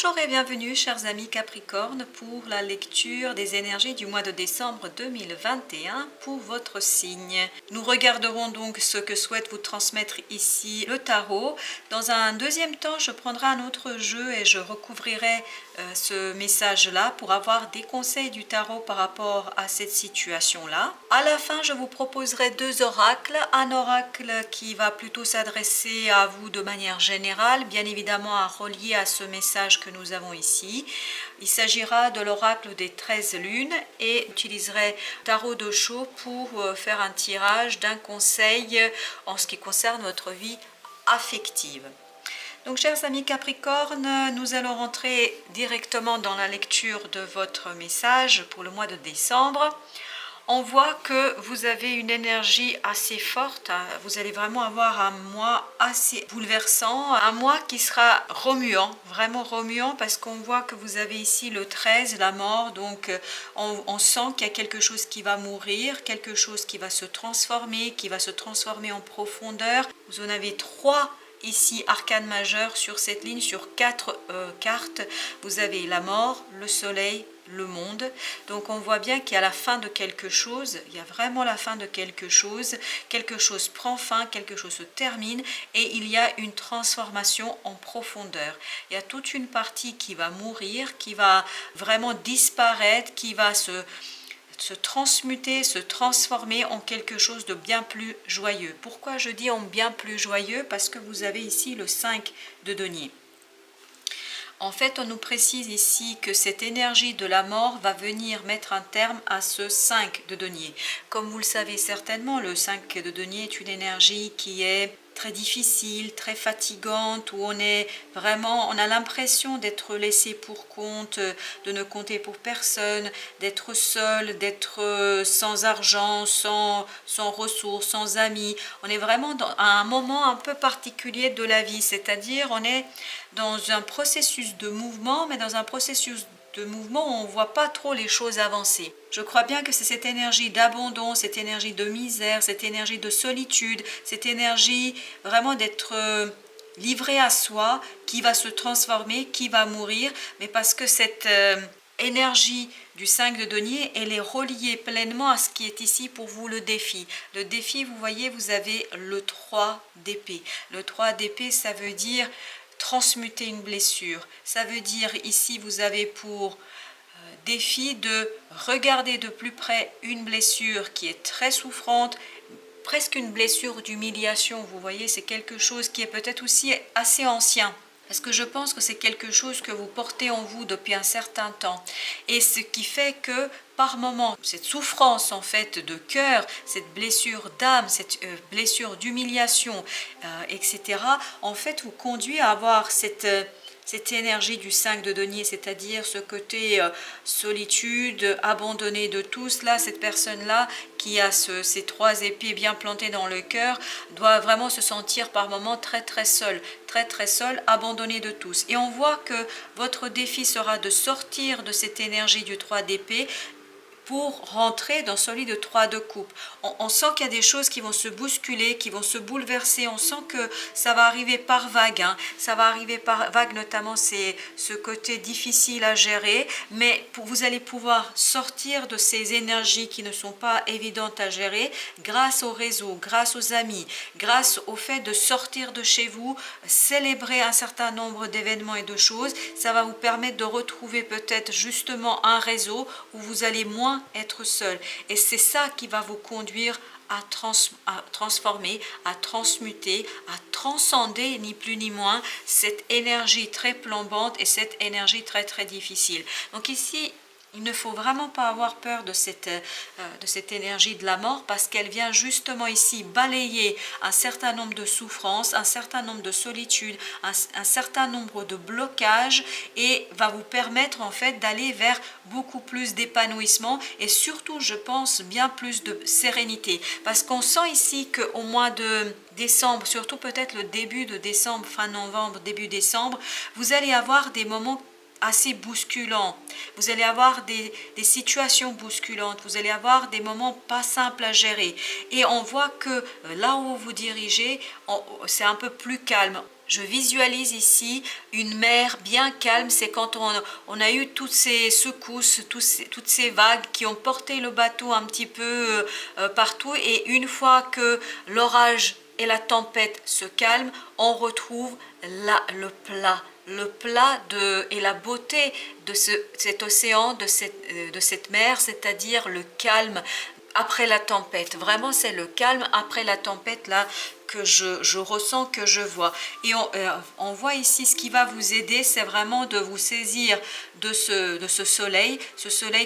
Bonjour et bienvenue chers amis Capricorne pour la lecture des énergies du mois de décembre 2021 pour votre signe. Nous regarderons donc ce que souhaite vous transmettre ici le tarot. Dans un deuxième temps, je prendrai un autre jeu et je recouvrirai ce message-là pour avoir des conseils du tarot par rapport à cette situation-là. À la fin, je vous proposerai deux oracles. Un oracle qui va plutôt s'adresser à vous de manière générale, bien évidemment à relier à ce message que nous avons ici. Il s'agira de l'oracle des 13 lunes et j'utiliserai tarot de Sceaux pour faire un tirage d'un conseil en ce qui concerne votre vie affective. Donc chers amis Capricorne, nous allons rentrer directement dans la lecture de votre message pour le mois de décembre. On voit que vous avez une énergie assez forte, vous allez vraiment avoir un mois assez bouleversant, un mois qui sera remuant, vraiment remuant parce qu'on voit que vous avez ici le 13, la mort, donc on sent qu'il y a quelque chose qui va mourir, quelque chose qui va se transformer en profondeur. Vous en avez trois ici, arcane majeur sur cette ligne, sur quatre cartes, vous avez la mort, le soleil, le monde. Donc on voit bien qu'il y a la fin de quelque chose, il y a vraiment la fin de quelque chose prend fin, quelque chose se termine et il y a une transformation en profondeur. Il y a toute une partie qui va mourir, qui va vraiment disparaître, qui va se transmuter, se transformer en quelque chose de bien plus joyeux. Pourquoi je dis en bien plus joyeux? Parce que vous avez ici le 5 de denier. En fait, on nous précise ici que cette énergie de la mort va venir mettre un terme à ce 5 de denier. Comme vous le savez certainement, le 5 de denier est une énergie qui est très difficile, très fatigante, où on a l'impression d'être laissé pour compte, de ne compter pour personne, d'être seul, d'être sans argent, sans ressources, sans amis. On est vraiment à un moment un peu particulier de la vie, c'est-à-dire on est dans un processus de mouvement, mais dans un processus de mouvement où on ne voit pas trop les choses avancer. Je crois bien que c'est cette énergie d'abandon, cette énergie de misère, cette énergie de solitude, cette énergie vraiment d'être livré à soi qui va se transformer, qui va mourir, mais parce que cette énergie du 5 de denier, elle est reliée pleinement à ce qui est ici pour vous le défi. Le défi, vous voyez, vous avez le 3 d'épée. Le 3 d'épée, ça veut dire transmuter une blessure. Ça veut dire ici vous avez pour défi de regarder de plus près une blessure qui est très souffrante, presque une blessure d'humiliation. Vous voyez, c'est quelque chose qui est peut-être aussi assez ancien. Parce que je pense que c'est quelque chose que vous portez en vous depuis un certain temps. Et ce qui fait que par moment, cette souffrance en fait de cœur, cette blessure d'âme, cette blessure d'humiliation, etc., en fait vous conduit à avoir cette énergie du 5 de denier, c'est-à-dire ce côté solitude, abandonné de tous. Là, cette personne-là qui a ces trois épées bien plantées dans le cœur doit vraiment se sentir par moments très seule, très seule, abandonnée de tous. Et on voit que votre défi sera de sortir de cette énergie du 3 d'épée pour rentrer dans celui de 3 de coupe. On sent qu'il y a des choses qui vont se bousculer, qui vont se bouleverser. On sent que ça va arriver par vague. Ça va arriver par vague, notamment c'est ce côté difficile à gérer. Mais vous allez pouvoir sortir de ces énergies qui ne sont pas évidentes à gérer grâce au réseau, grâce aux amis, grâce au fait de sortir de chez vous, célébrer un certain nombre d'événements et de choses. Ça va vous permettre de retrouver peut-être justement un réseau où vous allez moins être seul. Et c'est ça qui va vous conduire à transformer, à transmuter, à transcender, ni plus ni moins, cette énergie très plombante et cette énergie très difficile. Donc ici, il ne faut vraiment pas avoir peur de cette énergie de la mort parce qu'elle vient justement ici balayer un certain nombre de souffrances, un certain nombre de solitudes, un certain nombre de blocages et va vous permettre en fait d'aller vers beaucoup plus d'épanouissement et surtout, je pense, bien plus de sérénité. Parce qu'on sent ici qu'au mois de décembre, surtout peut-être le début de décembre, fin novembre, début décembre, vous allez avoir des moments assez bousculant. Vous allez avoir des situations bousculantes, vous allez avoir des moments pas simples à gérer. Et on voit que là où vous dirigez, c'est un peu plus calme. je visualise ici une mer bien calme. C'est quand on a eu toutes ces secousses, toutes ces vagues qui ont porté le bateau un petit peu partout. Et une fois que l'orage et la tempête se calment, on retrouve le plat et la beauté de cet océan, de cette mer, c'est-à-dire le calme après la tempête. Vraiment, c'est le calme après la tempête là que je ressens, que je vois. Et on voit ici ce qui va vous aider, c'est vraiment de vous saisir de ce soleil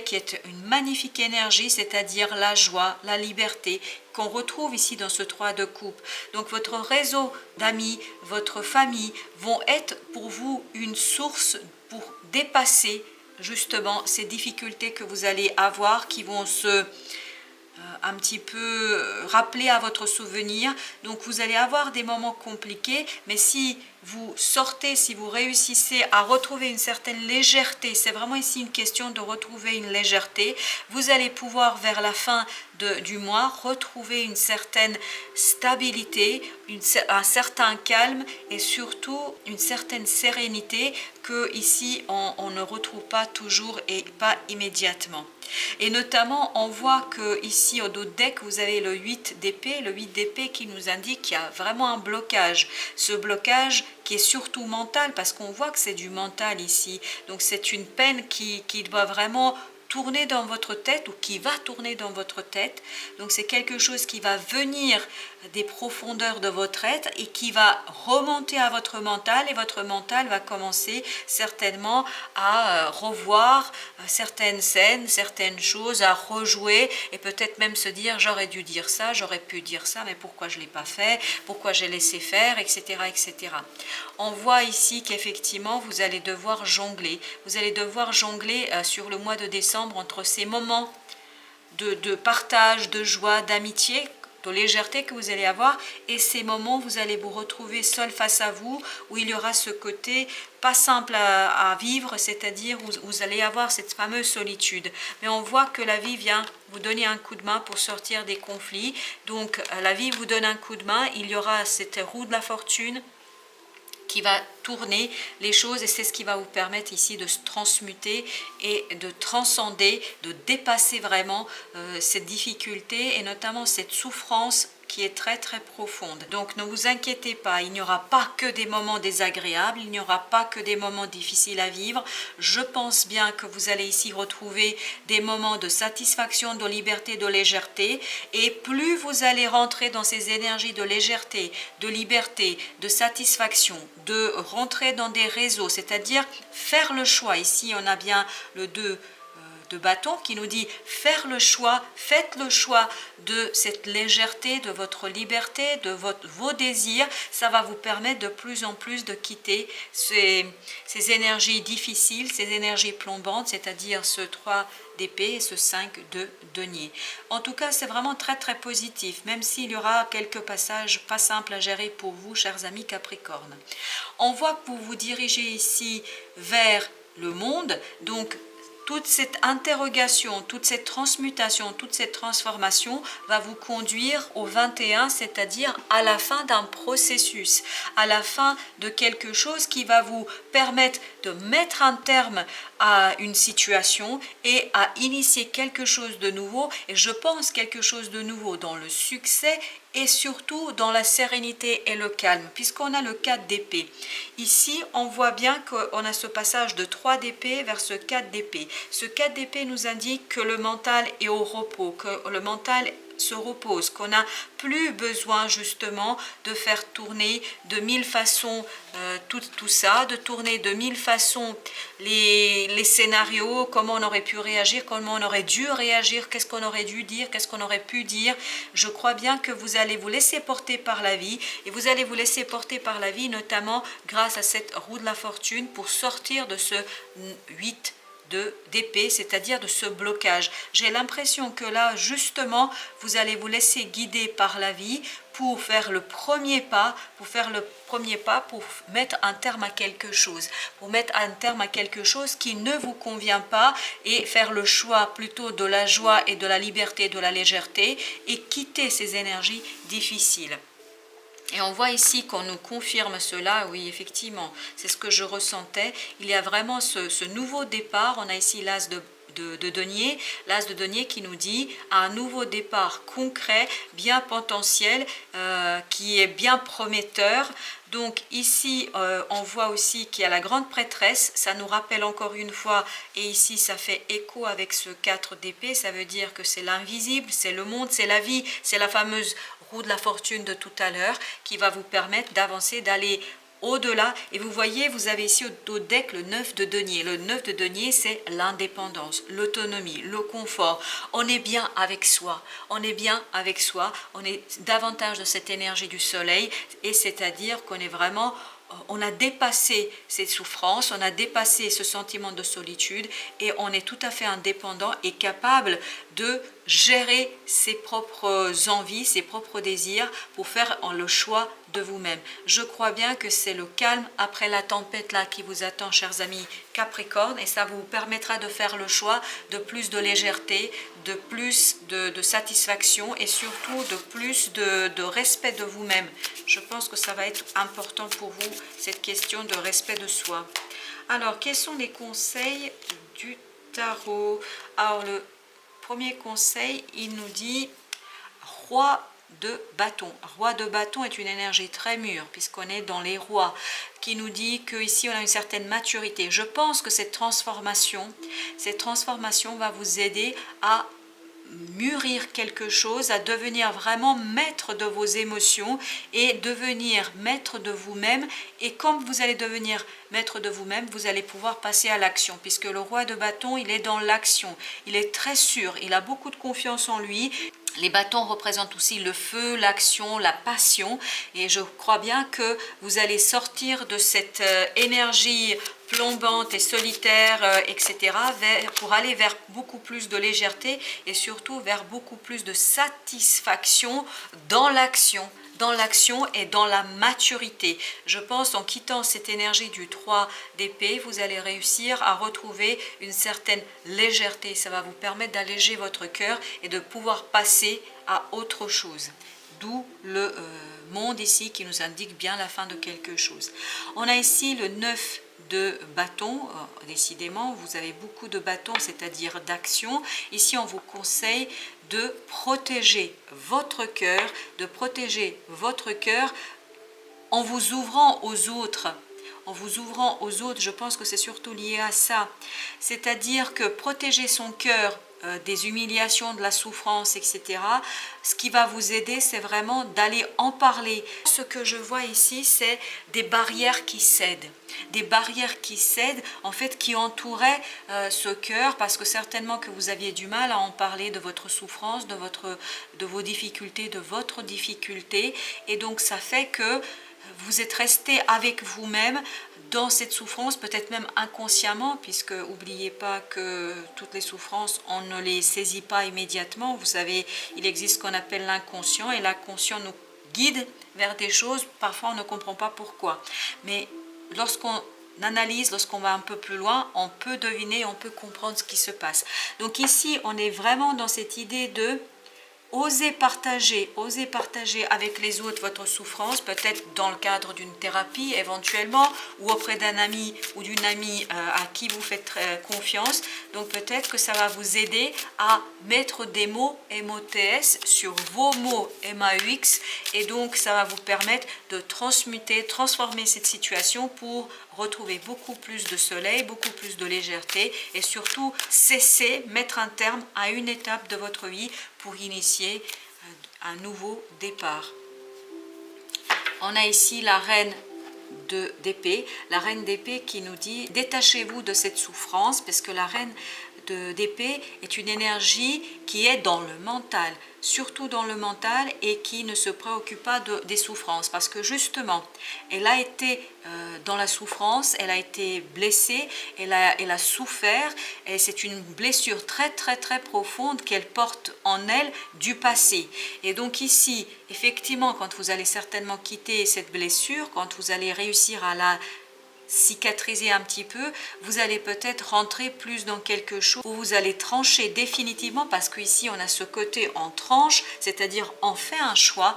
qui est une magnifique énergie, c'est-à-dire la joie, la liberté, qu'on retrouve ici dans ce 3 de coupe. Donc votre réseau d'amis, votre famille vont être pour vous une source pour dépasser justement ces difficultés que vous allez avoir, qui vont un petit peu rappeler à votre souvenir. Donc vous allez avoir des moments compliqués, mais si vous sortez, si vous réussissez à retrouver une certaine légèreté, c'est vraiment ici une question de retrouver une légèreté, vous allez pouvoir vers la fin du mois retrouver une certaine stabilité, un certain calme et surtout une certaine sérénité que ici on ne retrouve pas toujours et pas immédiatement. Et notamment, on voit que ici au dos de deck, vous avez le 8 d'épée, qui nous indique qu'il y a vraiment un blocage. Ce blocage qui est surtout mental, parce qu'on voit que c'est du mental ici. Donc c'est une peine qui doit vraiment tourner dans votre tête ou qui va tourner dans votre tête. Donc c'est quelque chose qui va venir des profondeurs de votre être et qui va remonter à votre mental, et votre mental va commencer certainement à revoir certaines scènes, certaines choses, à rejouer et peut-être même se dire j'aurais dû dire ça, j'aurais pu dire ça, mais pourquoi je ne l'ai pas fait, pourquoi j'ai laissé faire, etc., etc. On voit ici qu'effectivement vous allez devoir jongler. Vous allez devoir jongler sur le mois de décembre entre ces moments de partage, de joie, d'amitié, de légèreté que vous allez avoir, et ces moments où vous allez vous retrouver seul face à vous, où il y aura ce côté pas simple à vivre, c'est-à-dire où vous allez avoir cette fameuse solitude. Mais on voit que la vie vient vous donner un coup de main pour sortir des conflits. Donc la vie vous donne un coup de main, il y aura cette roue de la fortune qui va tourner les choses, et c'est ce qui va vous permettre ici de se transmuter et de transcender, de dépasser vraiment cette difficulté et notamment cette souffrance qui est très très profonde. Donc ne vous inquiétez pas, il n'y aura pas que des moments désagréables, il n'y aura pas que des moments difficiles à vivre. Je pense bien que vous allez ici retrouver des moments de satisfaction, de liberté, de légèreté, et plus vous allez rentrer dans ces énergies de légèreté, de liberté, de satisfaction, de rentrer dans des réseaux, c'est-à-dire faire le choix. Ici on a bien le 2 de bâton qui nous dit faire le choix, faites le choix de cette légèreté, de votre liberté, de vos désirs. Ça va vous permettre de plus en plus de quitter ces énergies difficiles, ces énergies plombantes, c'est-à-dire ce 3 d'épée et ce 5 de denier. En tout cas, c'est vraiment très très positif, même s'il y aura quelques passages pas simples à gérer pour vous, chers amis Capricorne. On voit que vous vous dirigez ici vers le monde, donc toute cette interrogation, toute cette transmutation, toute cette transformation va vous conduire au 21, c'est-à-dire à la fin d'un processus, à la fin de quelque chose qui va vous permettre de mettre un terme à une situation et à initier quelque chose de nouveau. Et je pense quelque chose de nouveau dans le succès et surtout dans la sérénité et le calme, puisqu'on a le 4 d'épée. Ici, on voit bien qu'on a ce passage de 3 d'épée vers ce 4 d'épée. Ce 4 d'épée nous indique que le mental est au repos, que le mental se repose, qu'on n'a plus besoin justement de faire tourner de 1000 façons tout ça, de tourner de 1000 façons les scénarios, comment on aurait pu réagir, comment on aurait dû réagir, qu'est-ce qu'on aurait dû dire, qu'est-ce qu'on aurait pu dire. Je crois bien que vous allez vous laisser porter par la vie, et vous allez vous laisser porter par la vie notamment grâce à cette roue de la fortune pour sortir de ce 8 d'épée, c'est-à-dire de ce blocage. J'ai l'impression que là, justement, vous allez vous laisser guider par la vie pour faire le premier pas, pour mettre un terme à quelque chose, qui ne vous convient pas, et faire le choix plutôt de la joie et de la liberté, de la légèreté, et quitter ces énergies difficiles. Et on voit ici qu'on nous confirme cela, oui, effectivement, c'est ce que je ressentais. Il y a vraiment ce nouveau départ. On a ici l'as de denier, l'as de denier qui nous dit un nouveau départ concret, bien potentiel, qui est bien prometteur. Donc ici, on voit aussi qu'il y a la grande prêtresse, ça nous rappelle encore une fois, et ici ça fait écho avec ce 4 d'épée, ça veut dire que c'est l'invisible, c'est le monde, c'est la vie, c'est la fameuse roue de la fortune de tout à l'heure qui va vous permettre d'avancer, d'aller au-delà. Et vous voyez, vous avez ici au deck le 9 de denier. Le 9 de denier, c'est l'indépendance, l'autonomie, le confort. On est bien avec soi, on est bien avec soi, on est davantage de cette énergie du soleil, et c'est-à-dire qu'on est vraiment... On a dépassé ces souffrances, on a dépassé ce sentiment de solitude et on est tout à fait indépendant et capable de gérer ses propres envies, ses propres désirs pour faire le choix de vous-même. Je crois bien que c'est le calme après la tempête là qui vous attend, chers amis Capricorne, et ça vous permettra de faire le choix de plus de légèreté, de plus de satisfaction et surtout de plus de respect de vous-même. Je pense que ça va être important pour vous, cette question de respect de soi. Alors, quels sont les conseils du tarot? Alors, le premier conseil, il nous dit roi de bâton. Roi de bâton est une énergie très mûre puisqu'on est dans les rois, qui nous dit qu'ici on a une certaine maturité. Je pense que cette transformation va vous aider à mûrir quelque chose, à devenir vraiment maître de vos émotions et devenir maître de vous-même. Et quand vous allez devenir maître de vous-même, vous allez pouvoir passer à l'action, puisque le roi de bâton, il est dans l'action, il est très sûr, il a beaucoup de confiance en lui. Les bâtons représentent aussi le feu, l'action, la passion, et je crois bien que vous allez sortir de cette énergie plombante et solitaire, etc., pour aller vers beaucoup plus de légèreté et surtout vers beaucoup plus de satisfaction dans l'action et dans la maturité. Je pense en quittant cette énergie du 3 d'épée, vous allez réussir à retrouver une certaine légèreté. Ça va vous permettre d'alléger votre cœur et de pouvoir passer à autre chose. D'où le monde ici qui nous indique bien la fin de quelque chose. On a ici le 9 de bâton, décidément vous avez beaucoup de bâtons, c'est-à-dire d'action. Ici on vous conseille de protéger votre cœur, en vous ouvrant aux autres. En vous ouvrant aux autres, je pense que c'est surtout lié à ça. C'est-à-dire que protéger son cœur des humiliations, de la souffrance, etc. Ce qui va vous aider, c'est vraiment d'aller en parler. Ce que je vois ici, c'est des barrières qui cèdent. Des barrières qui cèdent, en fait, qui entouraient ce cœur, parce que certainement que vous aviez du mal à en parler de votre souffrance, de vos difficultés, de votre difficulté. Et donc, ça fait que vous êtes resté avec vous-même dans cette souffrance, peut-être même inconsciemment, puisque n'oubliez pas que toutes les souffrances, on ne les saisit pas immédiatement. Vous savez, il existe ce qu'on appelle l'inconscient, et l'inconscient nous guide vers des choses, parfois on ne comprend pas pourquoi. Mais lorsqu'on analyse, lorsqu'on va un peu plus loin, on peut deviner, on peut comprendre ce qui se passe. Donc ici, on est vraiment dans cette idée de osez partager avec les autres votre souffrance, peut-être dans le cadre d'une thérapie éventuellement, ou auprès d'un ami ou d'une amie à qui vous faites confiance. Donc peut-être que ça va vous aider à mettre des mots MOTS sur vos mots MAUX, et donc ça va vous permettre de transformer cette situation pour retrouver beaucoup plus de soleil, beaucoup plus de légèreté, et surtout mettre un terme à une étape de votre vie pour initier un nouveau départ. On a ici la reine d'épée, la reine d'épée qui nous dit détachez-vous de cette souffrance, parce que la reine d'épée est une énergie qui est dans le mental, surtout dans le mental, et qui ne se préoccupe pas des souffrances, parce que justement elle a été dans la souffrance, elle a été blessée, elle a souffert, et c'est une blessure très profonde qu'elle porte en elle du passé. Et donc ici, effectivement, quand vous allez certainement quitter cette blessure, quand vous allez réussir à la cicatriser un petit peu, vous allez peut-être rentrer plus dans quelque chose où vous allez trancher définitivement, parce qu'ici on a ce côté en tranche, c'est-à-dire on fait un choix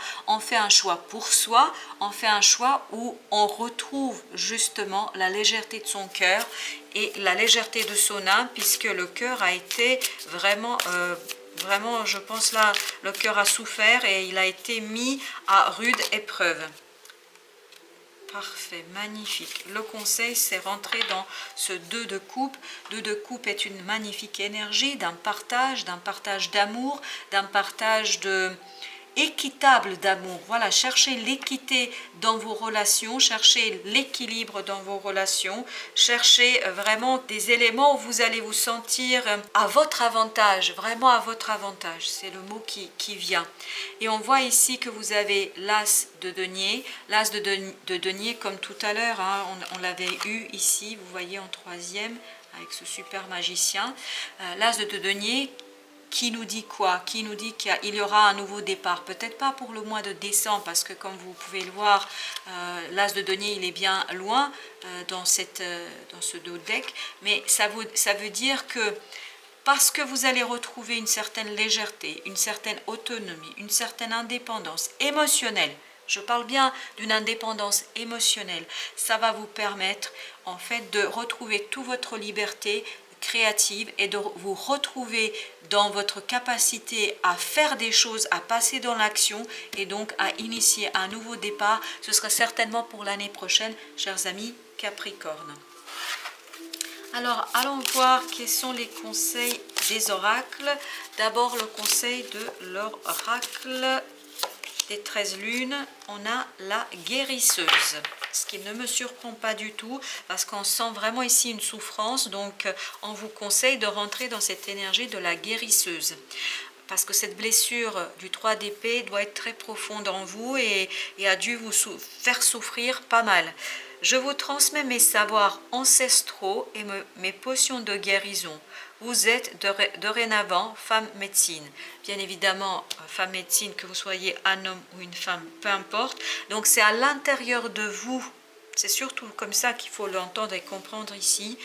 pour soi, on fait un choix où on retrouve justement la légèreté de son cœur et la légèreté de son âme, puisque le cœur a été vraiment vraiment, je pense là, le cœur a souffert et il a été mis à rude épreuve. Parfait, magnifique. Le conseil, c'est rentrer dans ce 2 de coupe. 2 de coupe est une magnifique énergie d'un partage d'amour, d'un partage équitable d'amour. Voilà, cherchez l'équité dans vos relations, cherchez l'équilibre dans vos relations, cherchez vraiment des éléments où vous allez vous sentir à votre avantage, vraiment à votre avantage, c'est le mot qui vient. Et on voit ici que vous avez l'as de denier, l'as de denier comme tout à l'heure, hein, on l'avait eu ici, vous voyez en troisième, avec ce super magicien, l'as de denier. Qui nous dit quoi? Qui nous dit qu'il y aura un nouveau départ? Peut-être pas pour le mois de décembre, parce que comme vous pouvez le voir, l'as de denier, il est bien loin dans ce deck, mais ça veut dire que parce que vous allez retrouver une certaine légèreté, une certaine autonomie, une certaine indépendance émotionnelle, je parle bien d'une indépendance émotionnelle, ça va vous permettre en fait de retrouver toute votre liberté créative et de vous retrouver dans votre capacité à faire des choses, à passer dans l'action et donc à initier un nouveau départ. Ce sera certainement pour l'année prochaine, chers amis Capricorne. Alors, allons voir quels sont les conseils des oracles. D'abord, le conseil de l'oracle des 13 lunes, on a la guérisseuse. Ce qui ne me surprend pas du tout, parce qu'on sent vraiment ici une souffrance, donc on vous conseille de rentrer dans cette énergie de la guérisseuse. Parce que cette blessure du 3 d'épée doit être très profonde en vous et a dû vous faire souffrir pas mal. Je vous transmets mes savoirs ancestraux et mes potions de guérison. Vous êtes dorénavant femme médecine. Bien évidemment, femme médecine, que vous soyez un homme ou une femme, peu importe. Donc c'est à l'intérieur de vous, c'est surtout comme ça qu'il faut l'entendre et comprendre ici.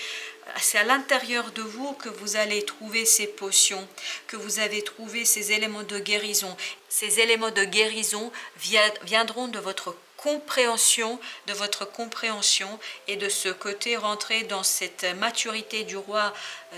C'est à l'intérieur de vous que vous allez trouver ces potions, que vous avez trouvé ces éléments de guérison. Ces éléments de guérison viendront de votre compréhension et de ce côté rentrer dans cette maturité du roi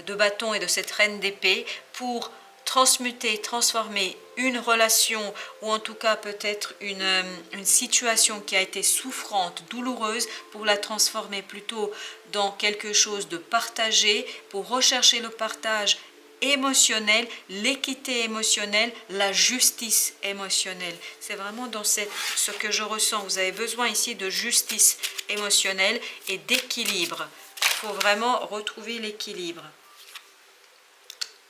de bâton et de cette reine d'épée pour transmuter, transformer une relation ou en tout cas peut-être une situation qui a été souffrante, douloureuse, pour la transformer plutôt dans quelque chose de partagé, pour rechercher le partage émotionnel, l'équité émotionnelle, la justice émotionnelle. C'est vraiment dans ce que je ressens. Vous avez besoin ici de justice émotionnelle et d'équilibre. Il faut vraiment retrouver l'équilibre.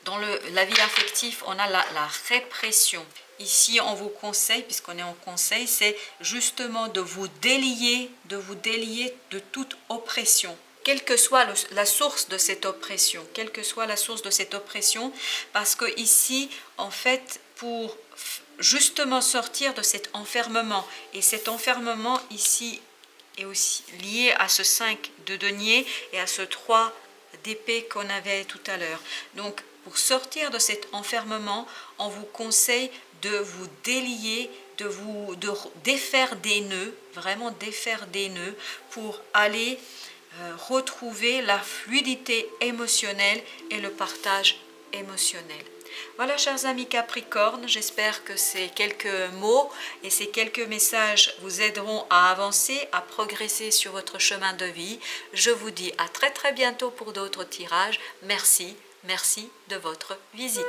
Dans la vie affective, on a la répression. Ici, on vous conseille, puisqu'on est en conseil, c'est justement de vous délier de toute oppression. Quelle que soit la source de cette oppression, parce que ici, en fait, pour justement sortir de cet enfermement, et cet enfermement ici est aussi lié à ce 5 de denier et à ce 3 d'épée qu'on avait tout à l'heure. Donc, pour sortir de cet enfermement, on vous conseille de vous délier, de défaire des nœuds, vraiment défaire des nœuds pour aller retrouver la fluidité émotionnelle et le partage émotionnel. Voilà, chers amis Capricorne, j'espère que ces quelques mots et ces quelques messages vous aideront à avancer, à progresser sur votre chemin de vie. Je vous dis à très très bientôt pour d'autres tirages. Merci de votre visite.